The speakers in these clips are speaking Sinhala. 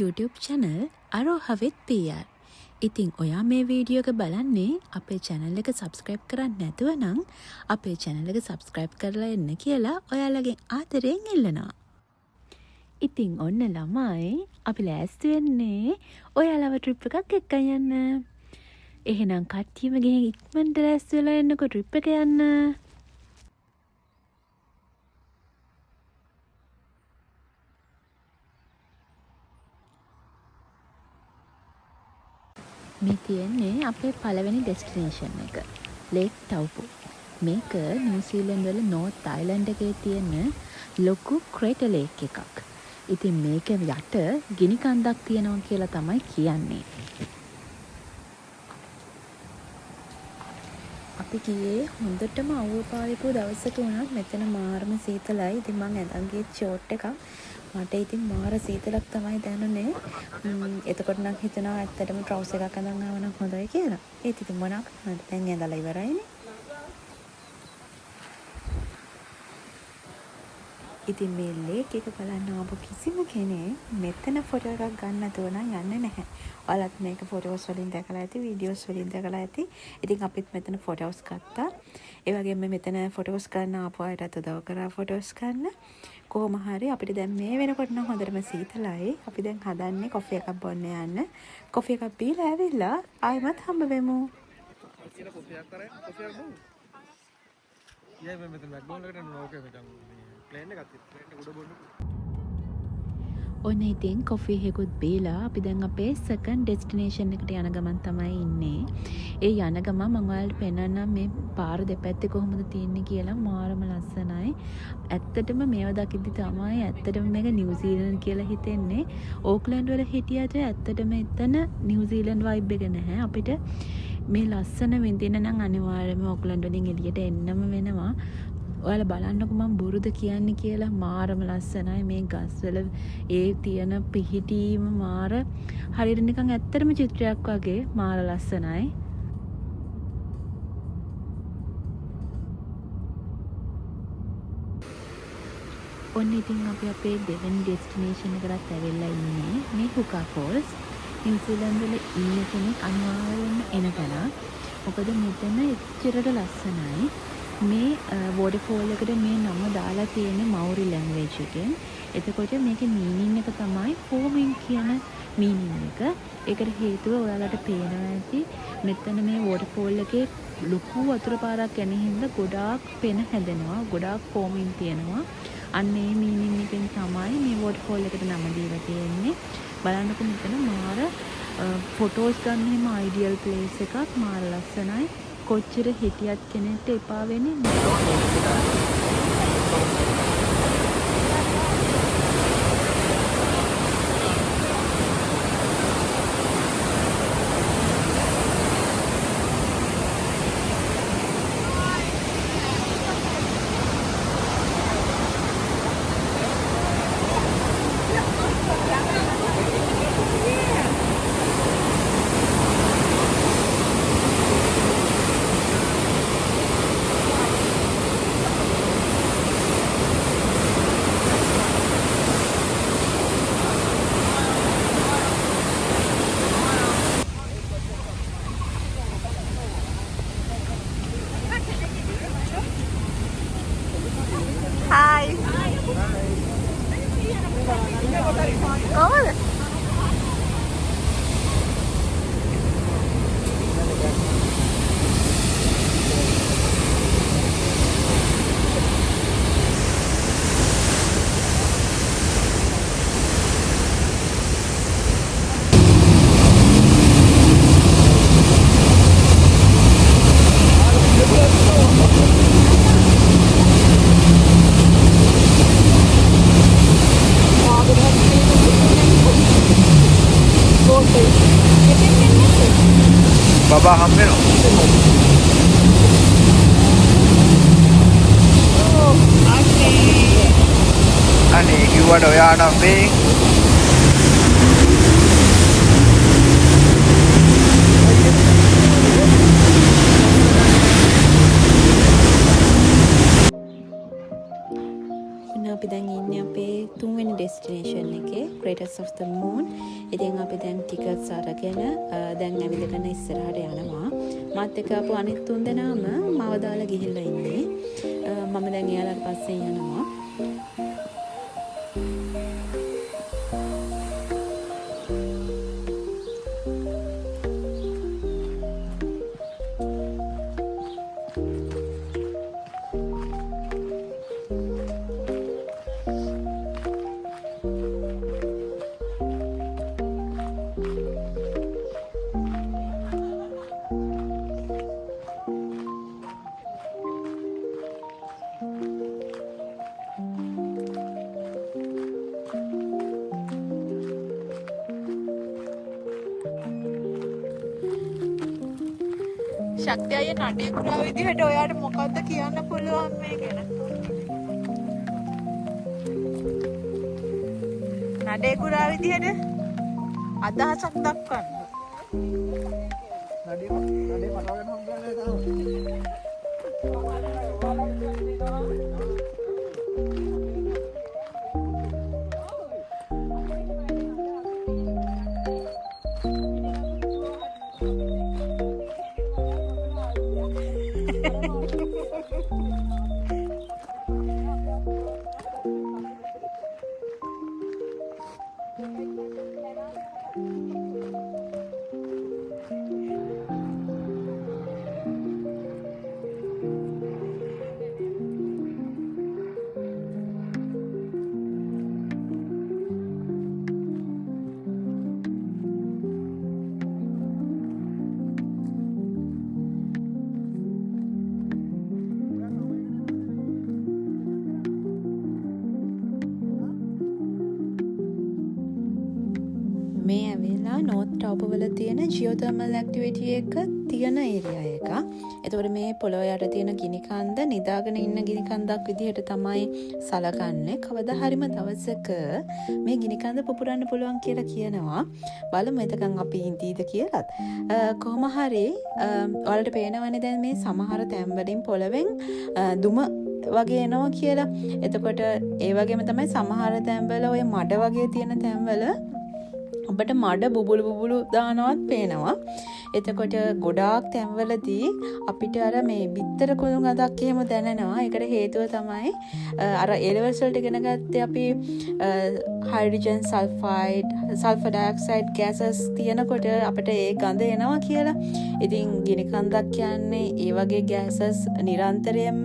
YouTube channel Aroha with PR. ඉතින් ඔයා මේ වීඩියෝ එක බලන්නේ අපේ channel එක subscribe කරන්නේ නැතුව නම් අපේ channel එක subscribe කරලා එන්න කියලා ඔයාලගෙන් ආදරයෙන් ඉල්ලනවා. ඉතින් ඔන්න ළමයි අපි ලෑස්ති වෙන්නේ ඔයාලව trip එකක් එක්ක යන්න. එහෙනම් කට්ටියම ගිහින් ඉක්මනට ලෑස්ති වෙලා එන්නකෝ trip එක යන්න. මේ තියෙන්නේ අපේ පළවෙනි ඩෙස්ටිනේෂන් එක ලේක් ටවුපු. මේක නිව්සීලන්ත වල නෝර්ත් අයිලන්ඩ් එකේ තියෙන ලොකු ක්‍රේටර් ලේක් එකක්. ඉතින් මේක යට ගිනි කන්දක් තියෙනවා කියලා තමයි කියන්නේ. අපි ගියේ හොඳටම අවුව පාවිපු දවසක වුණත් මෙතන මාරම සීතලයි. ඉතින් මං ඇඳන් ගියේ ෂෝට් එකක්. මට ඉතින් මාර සීතලක් තමයි දැනුනේ. එතකොට නම් හිතනවා ඇත්තටම ට්‍රවුස් එකක් අඳන් ආව නම් හොඳයි කියලා. ඒත් ඉතින් මොනවා කරන්නද දැන් ඇඳලා ඉවරයිනේ. ඉතින් මේ ලේක් එක බලන්න ආපු කිසිම කෙනෙක් මෙතන ෆොටෝ එකක් ගන්න නැතුව නම් යන්නේ නැහැ. ඔයාලත් මේක ෆොටෝස් වලින් දැකලා ඇති, වීඩියෝස් වලින් දැකලා ඇති. ඉතින් අපිත් මෙතන ෆොටෝස් ගත්තා. ඒ වගේම මෙතන ෆොටෝස් ගන්න ආපු අයටත් උදව් කරා ෆොටෝස් ගන්න. කොහොම හරි අපිට දැන් මේ වෙනකොට නම් හොඳටම සීතලයි. අපි දැන් හදන්නේ කොෆි එකක් බොන්න යන්න. කොෆි එකක් බීලා ඇවිල්ලා ආයෙමත් හම්බ වෙමු. කොෆි එකක් කරේ කොෆි එකක් බොමු. ඊයේ මම මෙතන මැක්ඩොනල්ඩ් එකට යනවා. ඕකේ මචං. ප්ලේන් එකක් උඩ බොන්න. ඔන්න ඉතින් කොෆි එකකුත් බීලා අපි දැන් අපේ සෙකන්ඩ් ඩෙස්ටිනේෂන් එකට යන ගමන් තමයි ඉන්නේ. ඒ යන ගමන් මම ඔයාලට පෙන්නන්නම් මේ පාර දෙපැත්තේ කොහොමද තියෙන්නේ කියලා. මාරම ලස්සනයි. ඇත්තටම මේව දකිද්දි තමයි ඇත්තටම මේක නිව්සීලන්ත කියලා හිතෙන්නේ. ඕක්ලන්ඩ් වල හිටියට ඇත්තටම එතන නිව්සීලන්ත වයිබ් එක නැහැ. අපිට මේ ලස්සන විඳින්න නම් අනිවාර්යයෙන්ම ඕක්ලන්ඩ් වලින් එළියට එන්නම වෙනවා. ඔයාලා බලන්නකෝ මම බොරුද කියන්නේ කියලා. මාරම ලස්සනයි මේ ගස්වල ඒ තියෙන පිහිටීම මාර හරියට නිකන් ඇත්තටම චිත්‍රයක් වගේ මාර ලස්සනයි. ඔන්න ඉතින් අපි අපේ දෙවෙනි ඩෙස්ටිනේෂන් එකකට ඇවිල්ලා ඉන්නේ මේ හුකා ෆෝල්ස්. නිව්සීලන්ත වල ඉන්න කෙනෙක් අනිවාර්යයෙන්ම එන තැන. මොකද මෙතන එච්චරට ලස්සනයි. මේ වෝටර්ෆෝල් එකට මේ නම දාලා තියෙන්නේ මවුරි ලැන්ග්වේජ් එකෙන්. එතකොට මේකේ මීනින් එක තමයි ෆෝමින් කියන මීනින් එක. ඒකට හේතුව ඔයාලට පේනවා ඇති මෙතන මේ වෝටර්ෆෝල් එකේ ලොකු වතුර පාරක් යන හින්දා ගොඩාක් පෙන හැදෙනවා. ගොඩාක් ෆෝමින් තියෙනවා. අන්න ඒ මීනින් එකෙන් තමයි මේ වෝටර්ෆෝල් එකට නම දීලා තියෙන්නේ. බලන්නකො මෙතන මාර ෆොටෝස් ගන්න හැම අයිඩියල් ප්ලේස් එකක්. මාර ලස්සනයි. කොච්චර හිටියත් කෙනෙක්ට එපා වෙන්නේ නැහැ. බබා හම් වෙනවා. අනේ කිව්වට ඔයාට මේ අපි දැන් ඉන්නේ අපේ තුන්වෙනි ඩෙස්ටිනේෂන් එකේ Craters of the Moon. ඉතින් අපි දැන් ටිකට්ස් අරගෙන දැන් ඇවිදගෙන ඉස්සරහට යනවා. මාත් එක්ක ආපු අනිත් තුන් දෙනාම මව දාලා ගිහිල්ලා ඉන්නේ. මම දැන් එයාලට පස්සේ යනවා. ශක්තිය අයියේ නඩේ කුරා විදිහට ඔයාට මොකද්ද කියන්න පුළුවන් මේ ගැන? නඩේ කුරා විදිහට අදහසක් දක්වන්න. නඩේ පටවගෙන හම්බුනේ තාම. මේ ඇවිල්ලා නෝත් ටවුප් වල තියෙන ජියෝතර්මල් ඇක්ටිවිටි එක තියෙන ඒරියා එක. එතකොට මේ පොළොව යට තියෙන ගිනි කන්ද නිදාගෙන ඉන්න ගිනි කන්දක් විදිහට තමයි සලකන්නේ. කවදා හරිම දවසක මේ ගිනි කන්ද පුපුරන්න පුළුවන් කියලා කියනවා. බලමු එතකන් අපි ඉඳීද කියලාත්. කොහොම හරි ඔයාලට පේනවනේ දැන් මේ සමහර තැන් වලින් පොළවෙන් දුම වගේ එනවා කියලා. එතකොට ඒ වගේම තමයි සමහර තැන්වල ඔය මඩ වගේ තියෙන තැන්වල අපිට මඩ බුබුලු දානවත් පේනවා. එතකොට ගොඩාක් තැන්වලදී අපිට අර මේ බිත්තර කුණු ගඳක් එහෙම දැනෙනවා. ඒකට හේතුව තමයි අර එලෙවල්ස් වලට ඉගෙන ගත්තේ අපි හයිඩ්‍රජන් සල්ෆයිඩ්, සල්ෆර් ඩයොක්සයිඩ් ගෑසස් තියෙනකොට අපිට ඒ ගඳ එනවා කියලා. ඉතින් ගිනි කන්දක් කියන්නේ ඒ වගේ ගෑසස් නිරන්තරයෙන්ම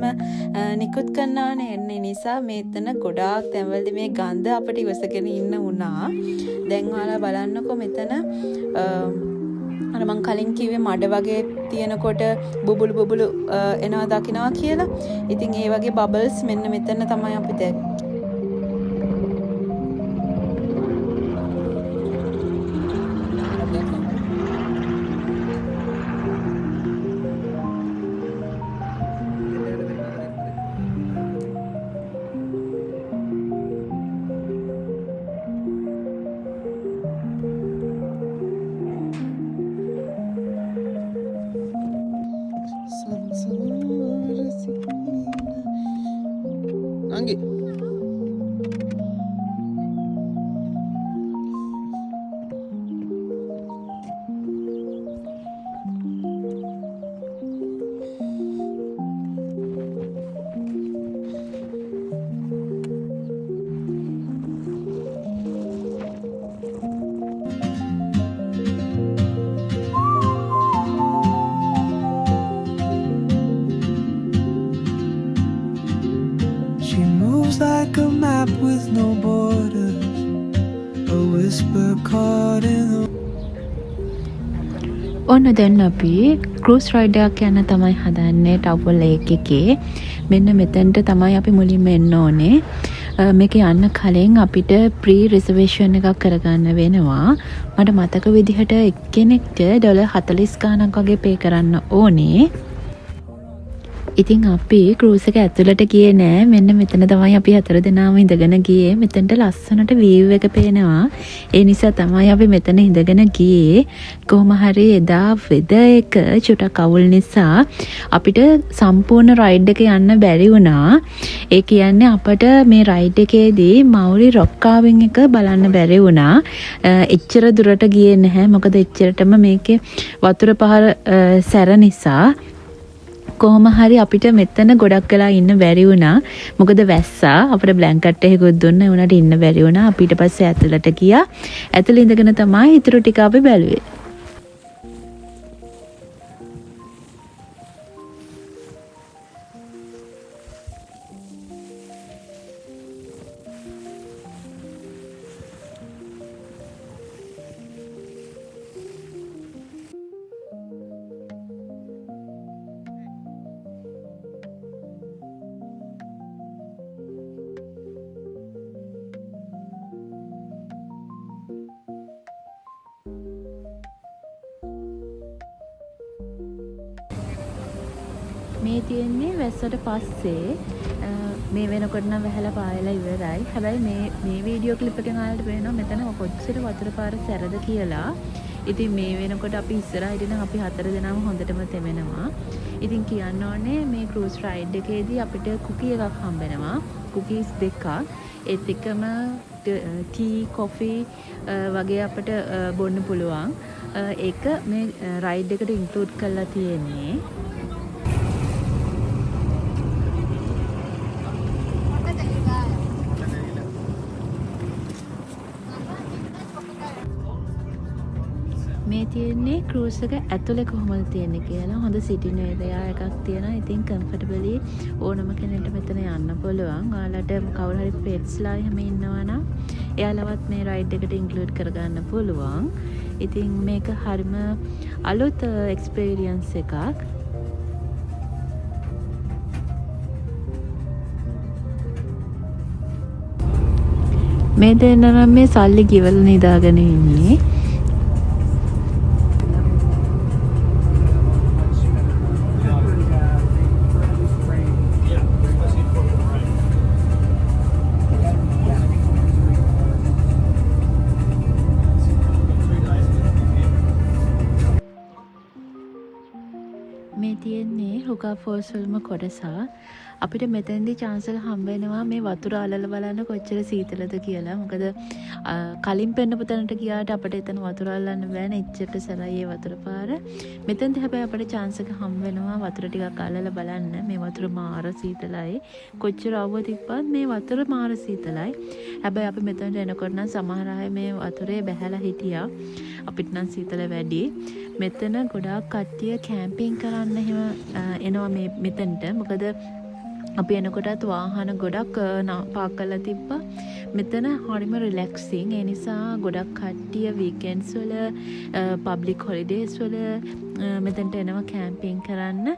නිකුත් කරනවානේ. ඒ නිසා මේතන ගොඩාක් තැන්වලදී මේ ගඳ අපිට ඉවසගෙන ඉන්න වුණා. දැන් ඔයාලා බලන්නකෝ මෙතන අර මං කලින් කිව්වේ මඩ වගේ තියෙනකොට බුබුලු එනවා දකින්නවා කියලා. ඉතින් ඒ වගේ බබල්ස් මෙන්න මෙතන තමයි අපි දැක්කේ. Anggi. Like a map with no borders, a whisper caught in the ඔන්න දැන් අපි ක්‍රූස් රයිඩ් එකක් යන්න තමයි හදන්නේ ටවුප් ලේක් එකේ. මෙන්න මෙතනට තමයි අපි මුලින්ම එන්න ඕනේ. මේක යන්න කලින් අපිට ප්‍රී රිසර්වේෂන් එකක් කරගන්න වෙනවා. මට මතක විදිහට එක්කෙනෙක්ට $40 ගාණක් වගේ පේ කරන්න ඕනේ. ඉතින් අපි ක්‍රූස් එක ඇතුළට ගියේ නෑ. මෙන්න මෙතන තමයි අපි 4 දෙනාම ඉඳගෙන ගියේ. මෙතනට ලස්සනට වීව් එක පේනවා. ඒ නිසා තමයි අපි මෙතන ඉඳගෙන ගියේ. කොහොම හරි එදා වෙදර් එක චුට්ටක් අවුල් නිසා අපිට සම්පූර්ණ රයිඩ් එක යන්න බැරි වුණා. ඒ කියන්නේ අපට මේ රයිඩ් එකේදී මවුරි රොක් කාවින් එක බලන්න බැරි වුණා. එච්චර දුරට ගියේ නැහැ. මොකද එච්චරටම මේකේ වතුර පහර සැර නිසා කොහොම හරි අපිට මෙතන ගොඩක් වෙලා ඉන්න බැරි වුණා. මොකද වැස්සා අපිට බ්ලැන්කට් එකකුත් දුන්න. ඒ උනාට ඉන්න බැරි වුණා. අපි ඊට පස්සේ ඇතුළට ගියා. ඇතුළේ ඉඳගෙන තමයි ඊටු ටික අපි බැලුවේ. මේ තියෙන්නේ වැස්සට පස්සේ මේ වෙනකොට නම් වැහලා පායලා ඉවරයි. හැබැයි මේ වීඩියෝ ක්ලිප් එකෙන් ආයෙත් පේනවා මෙතන කොච්චර වතුර පාර සැරද කියලා. ඉතින් මේ වෙනකොට අපි ඉස්සරහින් නම් අපි 4 දෙනාම හොඳටම තෙමෙනවා. ඉතින් කියන්න ඕනේ මේ ක්‍රූස් රයිඩ් එකේදී අපිට කුකී එකක් හම්බෙනවා. කුකීස් දෙකක්. ඒත් එක්කම ටී, කොෆි වගේ අපිට බොන්න පුළුවන්. ඒක මේ රයිඩ් එකට ඉන්ක්ලූඩ් කරලා තියෙන්නේ. මේ තියෙන්නේ ක්‍රූස් එක ඇතුලේ කොහොමද තියෙන්නේ කියලා හොඳ සිටින් ඒරියා එකක් තියෙනවා. ඉතින් කම්ෆර්ටබලි ඕනම කෙනෙක්ට මෙතන යන්න පුළුවන්. ඔයාලට කවුරු හරි පෙට්ස්ලා එහෙම ඉන්නවා නම් එයාලවත් මේ රයිඩ් එකට ඉන්ක්ලූඩ් කරගන්න පුළුවන්. ඉතින් මේක හරිම අලුත් එක්ස්පීරියන්ස් එකක්. මේ දෙන්න නම් මේ සල්ලි ගෙවලා නිදාගෙන ඉන්නේ. මේ තියෙන්නේ හුගා ෆෝල්ස් වලම කොටසක්. අපිට මෙතෙන්දී chance එක හම්බ වෙනවා මේ වතුර අලලා බලන්න කොච්චර සීතලද කියලා. මොකද කලින් පෙන්නපු තැනට ගියාට අපිට එතන වතුර අල්ලන්න බෑනේ. එච්චරට සරයි ඒ වතුර පාර. මෙතෙන්දී හැබැයි අපිට chance එක හම්බ වෙනවා වතුර ටිකක් අල්ලලා බලන්න. මේ වතුර මාර සීතලයි. කොච්චර අවුව තිබ්බත් මේ වතුර මාර සීතලයි. හැබැයි අපි මෙතනට එනකොට නම් සමහර අය මේ වතුරේ බැහැලා හිටියා. අපිට නම් සීතල වැඩි. මෙතන ගොඩාක් කට්ටිය කැම්පින් කරන්න එහෙම එනවා මෙතනට. මොකද අපි එනකොටත් වාහන ගොඩක් පාක් කරලා තිබ්බා. මෙතන හරිම රිලැක්සිං. ඒ නිසා ගොඩක් කට්ටිය වීකෙන්ඩ්ස් වල පබ්ලික් හොලිඩේස් වල මෙතනට එනවා කැම්පින් කරන්න.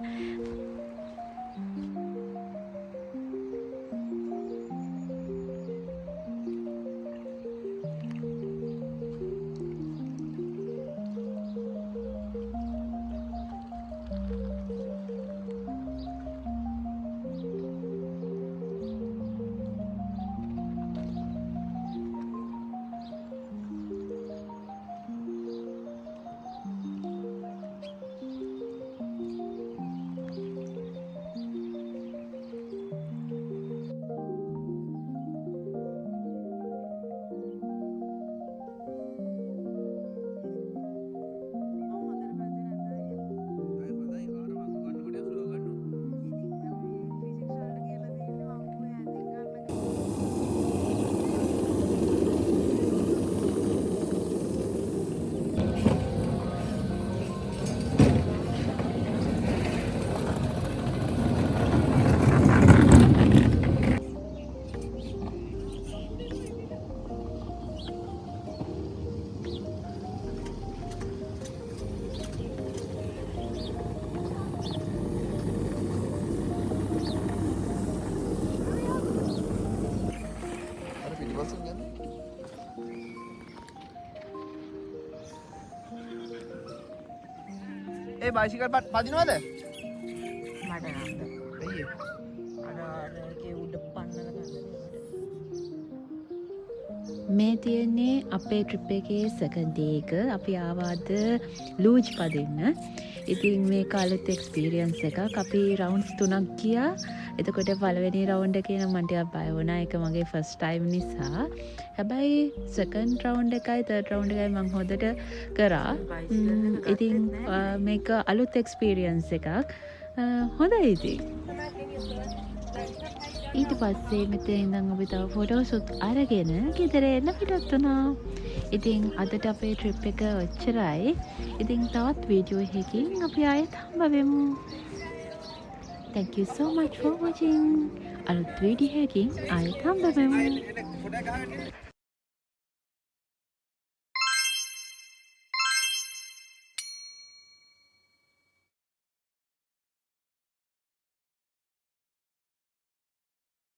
ඒ බයිසිකල් පදිනවද? මට නම් නෙමෙයි. අරගේ උඩ පන්නල ගන්න. මේ තියෙන්නේ අපේ ට්‍රිප් එකේ සෙකන්ඩ් ඩේ එක. අපි ආවාද ලූජ් පදින්න. ඉතින් මේක අලුත් එක්ස්පීරියන්ස් එකක්. අපි රවුන්ඩ්ස් 3ක් ගියා. එතකොට පළවෙනි රවුන්ඩ් එකේ නම් මට ටිකක් බය වුණා. ඒක මගේ ෆස්ට් ටයිම් නිසා. හැබැයි සෙකන්ඩ් රවුන්ඩ් එකයි තර්ඩ් රවුන්ඩ් එකයි මම හොඳට කරා. ඉතින් මේක අලුත් එක්ස්පීරියන්ස් එකක්. හොඳයි ඉතින්. ඊට පස්සේ මෙතන ඉඳන් අපි තව ෆොටෝසුත් අරගෙන ගෙදර එන්න පිටත් වුණා. ඉතින් අදට අපේ ට්‍රිප් එක ඔච්චරයි. ඉතින් තවත් වීඩියෝ එකකින් අපි ආයෙත් හම්බ වෙමු. Thank you so much for watching. අලුත් වීඩියෝ එකකින් ආයෙත් හම්බ වෙමු.